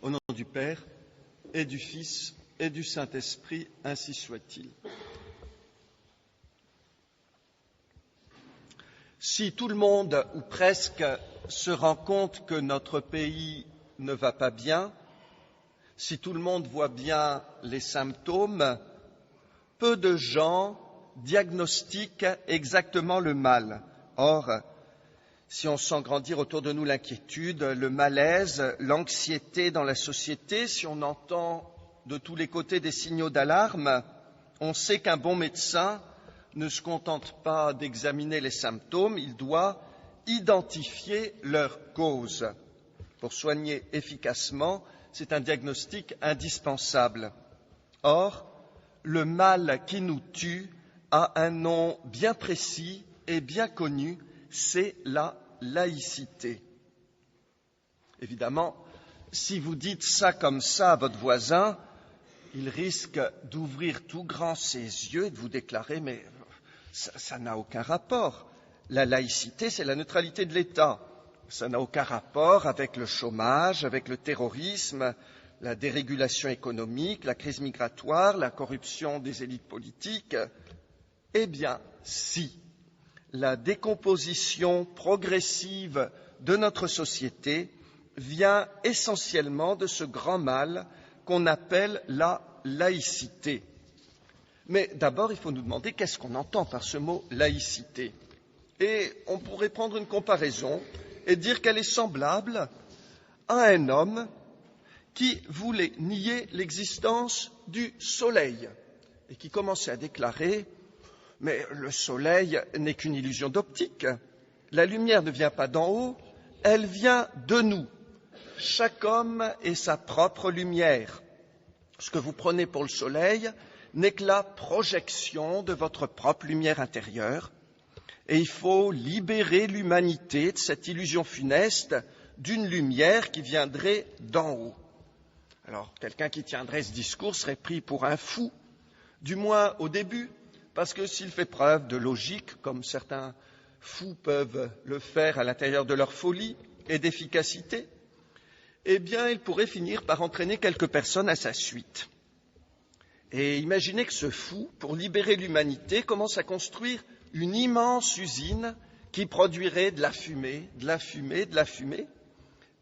Au nom du Père et du Fils et du Saint-Esprit, ainsi soit-il. Si tout le monde, ou presque, se rend compte que notre pays ne va pas bien, si tout le monde voit bien les symptômes, peu de gens diagnostiquent exactement le mal. Or, si on sent grandir autour de nous l'inquiétude, le malaise, l'anxiété dans la société, si on entend de tous les côtés des signaux d'alarme, on sait qu'un bon médecin ne se contente pas d'examiner les symptômes, il doit identifier leur cause. Pour soigner efficacement, c'est un diagnostic indispensable. Or, le mal qui nous tue a un nom bien précis et bien connu, c'est la laïcité. Évidemment, si vous dites ça comme ça à votre voisin, il risque d'ouvrir tout grand ses yeux et de vous déclarer « mais ça n'a aucun rapport. La laïcité, c'est la neutralité de l'État. Ça n'a aucun rapport avec le chômage, avec le terrorisme, la dérégulation économique, la crise migratoire, la corruption des élites politiques. » Eh bien, si. La décomposition progressive de notre société vient essentiellement de ce grand mal qu'on appelle la laïcité. Mais d'abord, il faut nous demander qu'est-ce qu'on entend par ce mot laïcité. Et on pourrait prendre une comparaison et dire qu'elle est semblable à un homme qui voulait nier l'existence du soleil et qui commençait à déclarer « mais le soleil n'est qu'une illusion d'optique. La lumière ne vient pas d'en haut, elle vient de nous. Chaque homme est sa propre lumière. Ce que vous prenez pour le soleil n'est que la projection de votre propre lumière intérieure. Et il faut libérer l'humanité de cette illusion funeste d'une lumière qui viendrait d'en haut. » Alors, quelqu'un qui tiendrait ce discours serait pris pour un fou, du moins au début, parce que s'il fait preuve de logique, comme certains fous peuvent le faire à l'intérieur de leur folie, et d'efficacité, eh bien, il pourrait finir par entraîner quelques personnes à sa suite. Et imaginez que ce fou, pour libérer l'humanité, commence à construire une immense usine qui produirait de la fumée, de la fumée, de la fumée,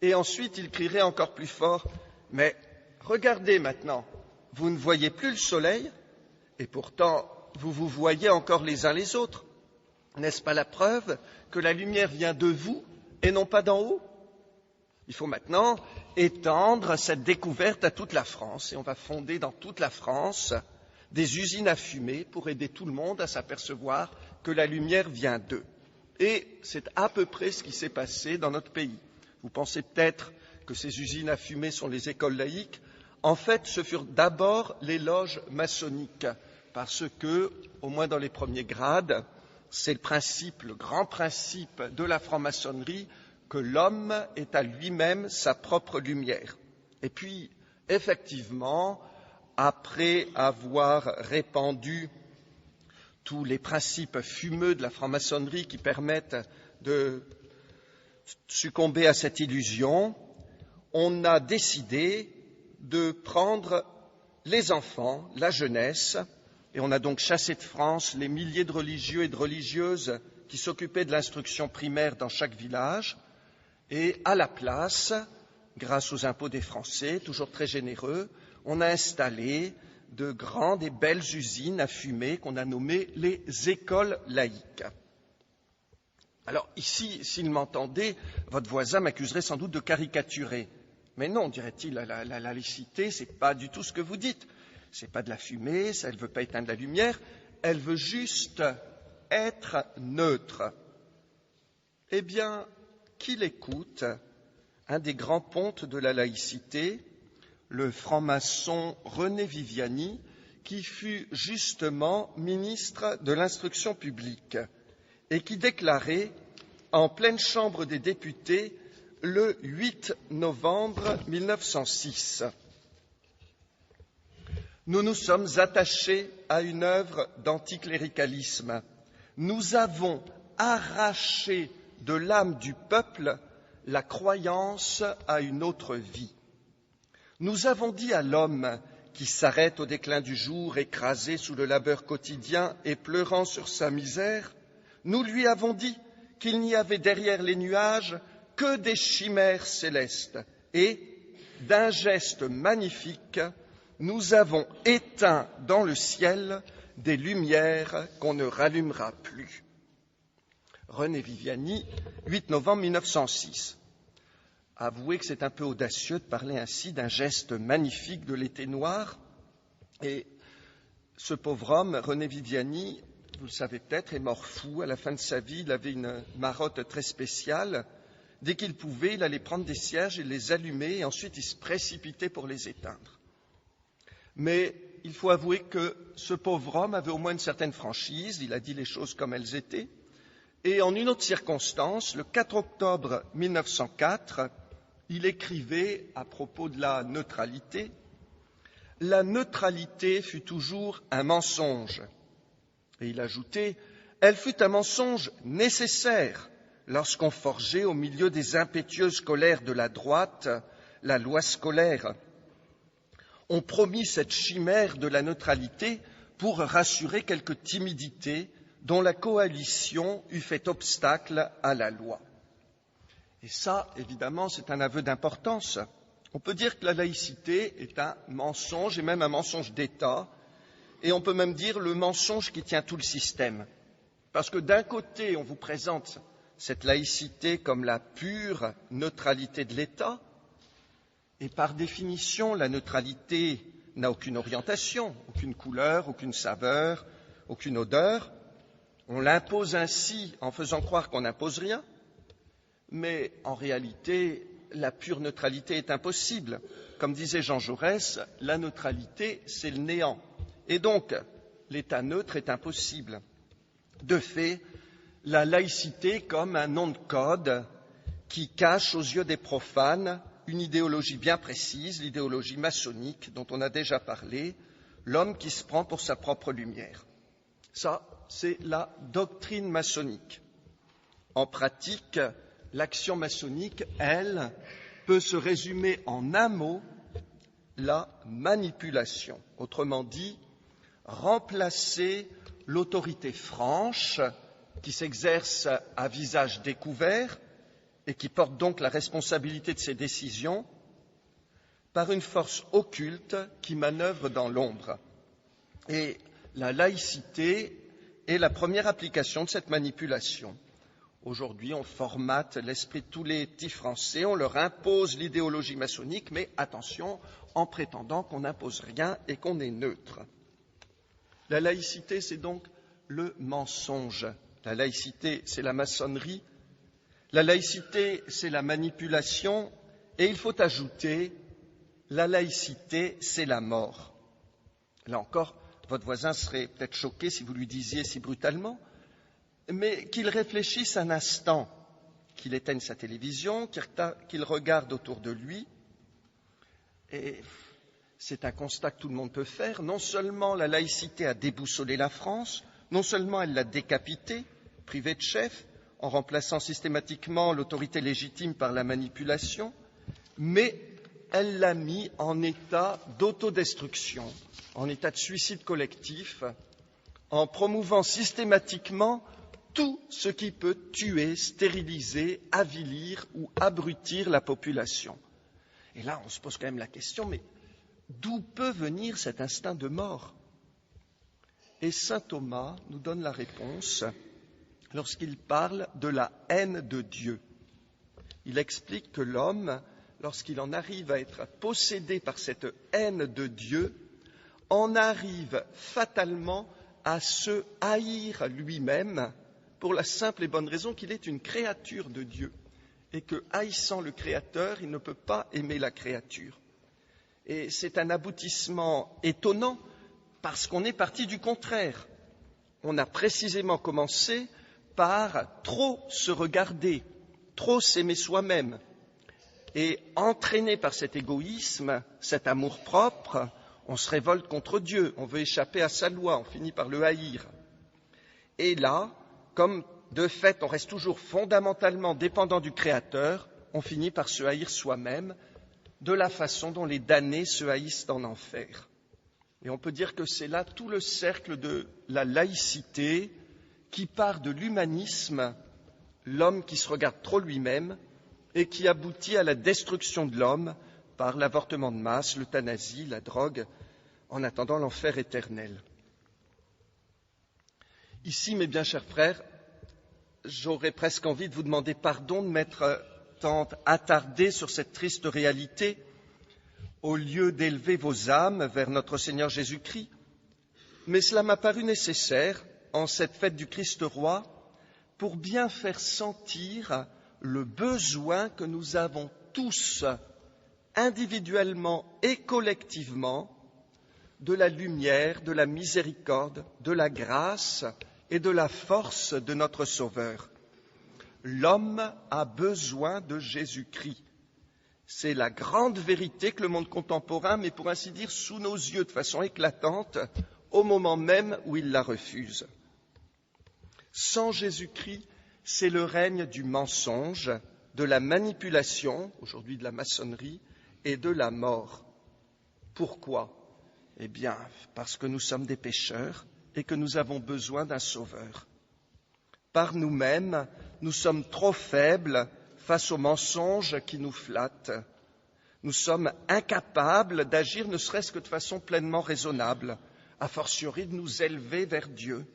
et ensuite il crierait encore plus fort « mais regardez maintenant, vous ne voyez plus le soleil, et pourtant vous vous voyez encore les uns les autres. N'est-ce pas la preuve que la lumière vient de vous et non pas d'en haut ? Il faut maintenant étendre cette découverte à toute la France, et on va fonder dans toute la France des usines à fumée pour aider tout le monde à s'apercevoir que la lumière vient d'eux. Et c'est à peu près ce qui s'est passé dans notre pays. Vous pensez peut-être que ces usines à fumée sont les écoles laïques. En fait, ce furent d'abord les loges maçonniques, parce que, au moins dans les premiers grades, c'est le principe, le grand principe de la franc-maçonnerie, que l'homme est à lui-même sa propre lumière. Et puis, effectivement, après avoir répandu tous les principes fumeux de la franc-maçonnerie qui permettent de succomber à cette illusion, on a décidé de prendre les enfants, la jeunesse, et on a donc chassé de France les milliers de religieux et de religieuses qui s'occupaient de l'instruction primaire dans chaque village, et à la place, grâce aux impôts des Français, toujours très généreux, on a installé de grandes et belles usines à fumée qu'on a nommées les écoles laïques. Alors ici, s'il m'entendait, votre voisin m'accuserait sans doute de caricaturer. Mais non, dirait-il, la laïcité, c'est pas du tout ce que vous dites. C'est pas de la fumée, ça, elle ne veut pas éteindre la lumière, elle veut juste être neutre. Eh bien, qui l'écoute, un des grands pontes de la laïcité, le franc-maçon René Viviani, qui fut justement ministre de l'Instruction publique et qui déclarait en pleine Chambre des députés le 8 novembre 1906. Nous nous sommes attachés à une œuvre d'anticléricalisme. Nous avons arraché de l'âme du peuple la croyance à une autre vie. Nous avons dit à l'homme qui s'arrête au déclin du jour, écrasé sous le labeur quotidien et pleurant sur sa misère, nous lui avons dit qu'il n'y avait derrière les nuages que des chimères célestes et, d'un geste magnifique, nous avons éteint dans le ciel des lumières qu'on ne rallumera plus. René Viviani, 8 novembre 1906. Avouez que c'est un peu audacieux de parler ainsi d'un geste magnifique de l'été noir. Et ce pauvre homme, René Viviani, vous le savez peut-être, est mort fou. À la fin de sa vie, il avait une marotte très spéciale. Dès qu'il pouvait, il allait prendre des cierges et les allumer, et ensuite il se précipitait pour les éteindre. Mais il faut avouer que ce pauvre homme avait au moins une certaine franchise, il a dit les choses comme elles étaient. Et en une autre circonstance, le 4 octobre 1904, il écrivait à propos de la neutralité « La neutralité fut toujours un mensonge ». Et il ajoutait « Elle fut un mensonge nécessaire lorsqu'on forgeait au milieu des impétueuses colères de la droite la loi scolaire. On promit cette chimère de la neutralité pour rassurer quelque timidité dont la coalition eût fait obstacle à la loi. » Et ça, évidemment, c'est un aveu d'importance. On peut dire que la laïcité est un mensonge, et même un mensonge d'État, et on peut même dire le mensonge qui tient tout le système. Parce que d'un côté, on vous présente cette laïcité comme la pure neutralité de l'État, et par définition, la neutralité n'a aucune orientation, aucune couleur, aucune saveur, aucune odeur. On l'impose ainsi en faisant croire qu'on n'impose rien. Mais en réalité, la pure neutralité est impossible. Comme disait Jean Jaurès, la neutralité, c'est le néant. Et donc, l'état neutre est impossible. De fait, la laïcité comme un nom de code qui cache aux yeux des profanes une idéologie bien précise, l'idéologie maçonnique dont on a déjà parlé, l'homme qui se prend pour sa propre lumière. Ça, c'est la doctrine maçonnique. En pratique, l'action maçonnique, elle, peut se résumer en un mot, la manipulation. Autrement dit, remplacer l'autorité franche qui s'exerce à visage découvert et qui porte donc la responsabilité de ses décisions par une force occulte qui manœuvre dans l'ombre. Et la laïcité est la première application de cette manipulation. Aujourd'hui, on formate l'esprit de tous les petits Français, on leur impose l'idéologie maçonnique, mais attention, en prétendant qu'on n'impose rien et qu'on est neutre. La laïcité, c'est donc le mensonge. La laïcité, c'est la maçonnerie. La laïcité, c'est la manipulation. Et il faut ajouter, la laïcité, c'est la mort. Là encore, votre voisin serait peut-être choqué si vous lui disiez si brutalement, mais qu'il réfléchisse un instant, qu'il éteigne sa télévision, qu'il regarde autour de lui. Et c'est un constat que tout le monde peut faire. Non seulement la laïcité a déboussolé la France, non seulement elle l'a décapitée, privée de chef, en remplaçant systématiquement l'autorité légitime par la manipulation, mais elle l'a mis en état d'autodestruction, en état de suicide collectif, en promouvant systématiquement tout ce qui peut tuer, stériliser, avilir ou abrutir la population. Et là, on se pose quand même la question, mais d'où peut venir cet instinct de mort? Et saint Thomas nous donne la réponse lorsqu'il parle de la haine de Dieu. Il explique que l'homme, lorsqu'il en arrive à être possédé par cette haine de Dieu, en arrive fatalement à se haïr lui-même pour la simple et bonne raison qu'il est une créature de Dieu et que, haïssant le Créateur, il ne peut pas aimer la créature. Et c'est un aboutissement étonnant parce qu'on est parti du contraire. On a précisément commencé par trop se regarder, trop s'aimer soi-même. Et entraîné par cet égoïsme, cet amour-propre, on se révolte contre Dieu, on veut échapper à sa loi, on finit par le haïr. Et là, comme de fait on reste toujours fondamentalement dépendant du Créateur, on finit par se haïr soi-même, de la façon dont les damnés se haïssent en enfer. Et on peut dire que c'est là tout le cercle de la laïcité qui part de l'humanisme, l'homme qui se regarde trop lui-même, et qui aboutit à la destruction de l'homme par l'avortement de masse, l'euthanasie, la drogue, en attendant l'enfer éternel. Ici, mes bien chers frères, j'aurais presque envie de vous demander pardon de m'être tant attardé sur cette triste réalité, au lieu d'élever vos âmes vers notre Seigneur Jésus-Christ. Mais cela m'a paru nécessaire, en cette fête du Christ roi, pour bien faire sentir le besoin que nous avons tous, individuellement et collectivement, de la lumière, de la miséricorde, de la grâce et de la force de notre Sauveur. L'homme a besoin de Jésus-Christ. C'est la grande vérité que le monde contemporain met, pour ainsi dire, sous nos yeux de façon éclatante, au moment même où il la refuse. Sans Jésus-Christ, c'est le règne du mensonge, de la manipulation, aujourd'hui de la maçonnerie, et de la mort. Pourquoi ? Eh bien, parce que nous sommes des pécheurs et que nous avons besoin d'un sauveur. Par nous-mêmes, nous sommes trop faibles face aux mensonges qui nous flattent. Nous sommes incapables d'agir ne serait-ce que de façon pleinement raisonnable, a fortiori de nous élever vers Dieu.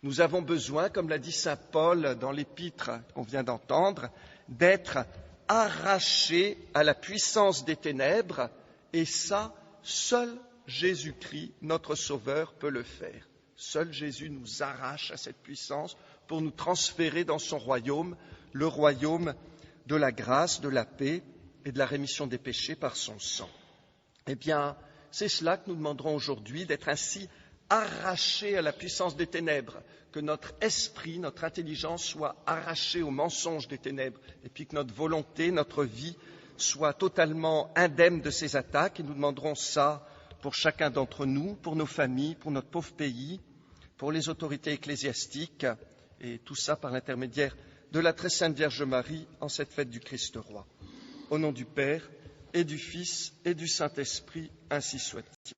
Nous avons besoin, comme l'a dit saint Paul dans l'épître qu'on vient d'entendre, d'être arrachés à la puissance des ténèbres, et ça, seul Jésus-Christ, notre Sauveur, peut le faire. Seul Jésus nous arrache à cette puissance pour nous transférer dans son royaume, le royaume de la grâce, de la paix et de la rémission des péchés par son sang. Eh bien, c'est cela que nous demanderons aujourd'hui, d'être ainsi arrachés à la puissance des ténèbres, que notre esprit, notre intelligence soit arrachée aux mensonges des ténèbres, et puis que notre volonté, notre vie soit totalement indemne de ces attaques. Et nous demanderons ça pour chacun d'entre nous, pour nos familles, pour notre pauvre pays, pour les autorités ecclésiastiques, et tout ça par l'intermédiaire de la très sainte Vierge Marie en cette fête du Christ roi. Au nom du Père et du Fils et du Saint-Esprit, ainsi soit-il.